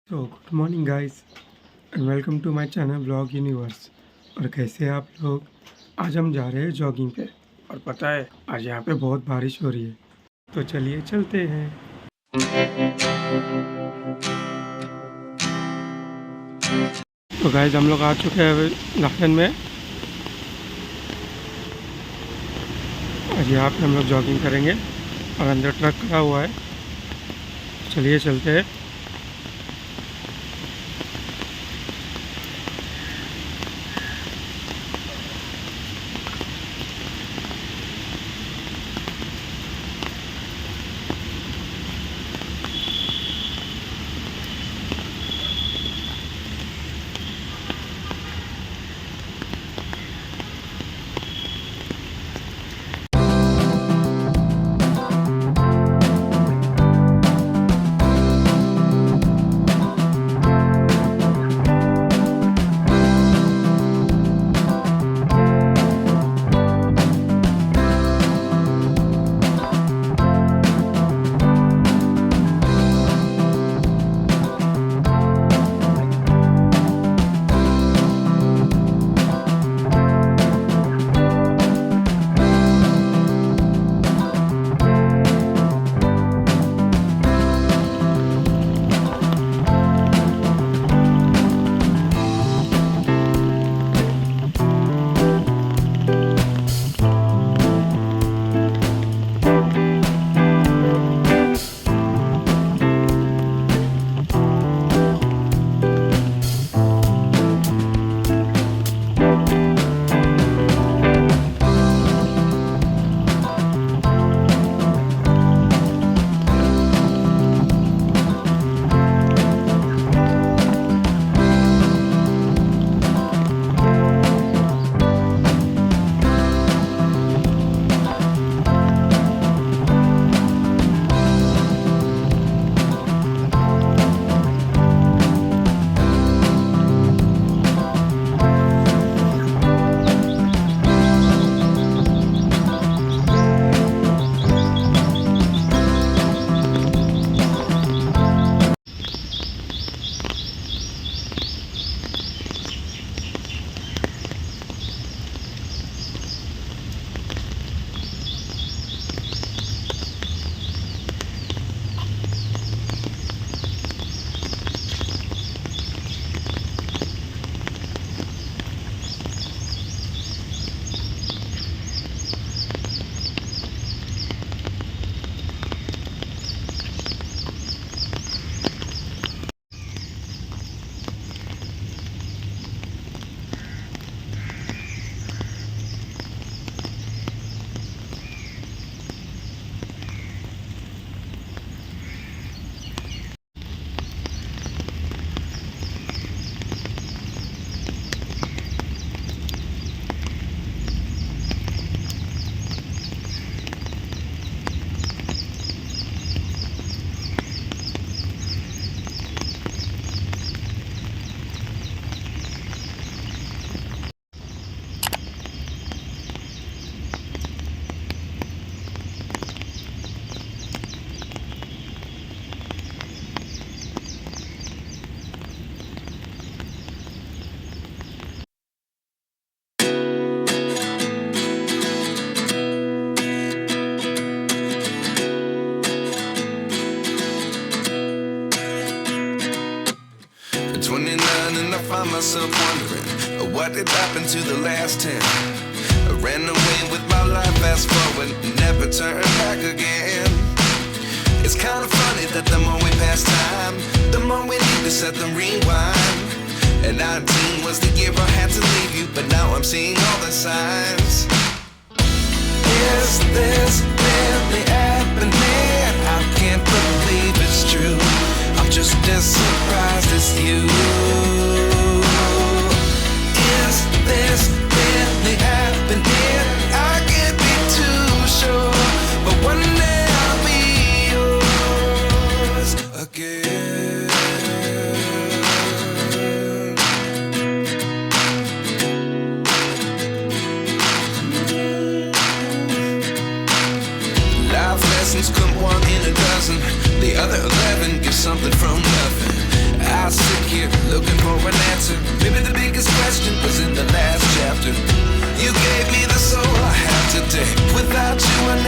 तो good morning guys and welcome to my channel blog universe. और कैसे हैं आप लोग। आज हम जा रहे हैं जॉगिंग पे। और पता है आज यहाँ पे बहुत बारिश हो रही है, तो चलिए चलते हैं। तो गाइस हम लोग आ चुके हैं गार्डन में। आज यहाँ पे हम लोग जॉगिंग करेंगे और अंदर ट्रक खड़ा हुआ है। चलिए चलते हैं। At 29 and I find myself wondering what did happen to the last 10. I ran away with my life, fast forward, never turn back again. It's kind of funny that the more we pass time, the more we need to set them rewind. And 19 was the year I had to leave you, but now I'm seeing all the signs. Is this really happening? I can't believe it's true. I'm just as surprised as you. Is this really happening? I can't be too sure, but one day I'll be yours again. Life lessons come one in a dozen. The other 11 give something from nothing. I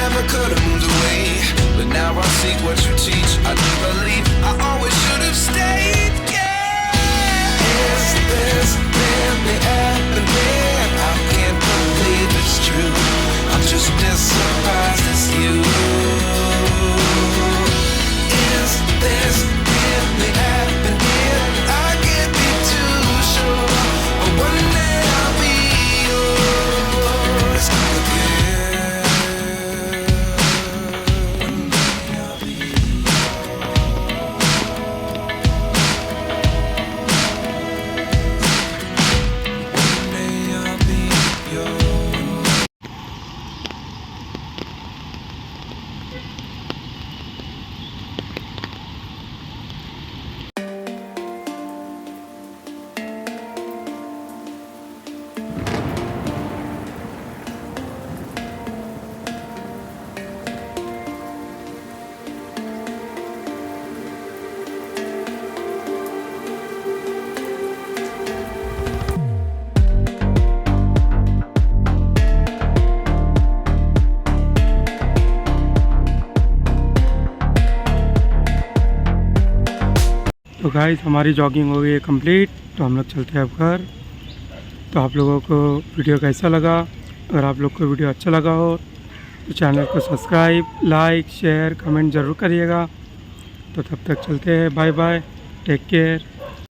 never could have moved away, but now I seek what you teach. I do believe I always should have stayed. Yeah. Is this really happening? I can't believe it's true. I'm just as surprised as you. Is this really happening? I can't be too sure, but one day I'll be yours again. One day I'll be One day I'll be yours. तो guys हमारी jogging हो गई है complete, तो हम लोग चलते हैं अब घर। तो आप लोगों को वीडियो कैसा लगा? अगर आप लोग को वीडियो अच्छा लगा हो तो चैनल को सब्सक्राइब, लाइक, शेयर, कमेंट ज़रूर करिएगा। तो तब तक चलते हैं, बाय बाय, टेक केयर।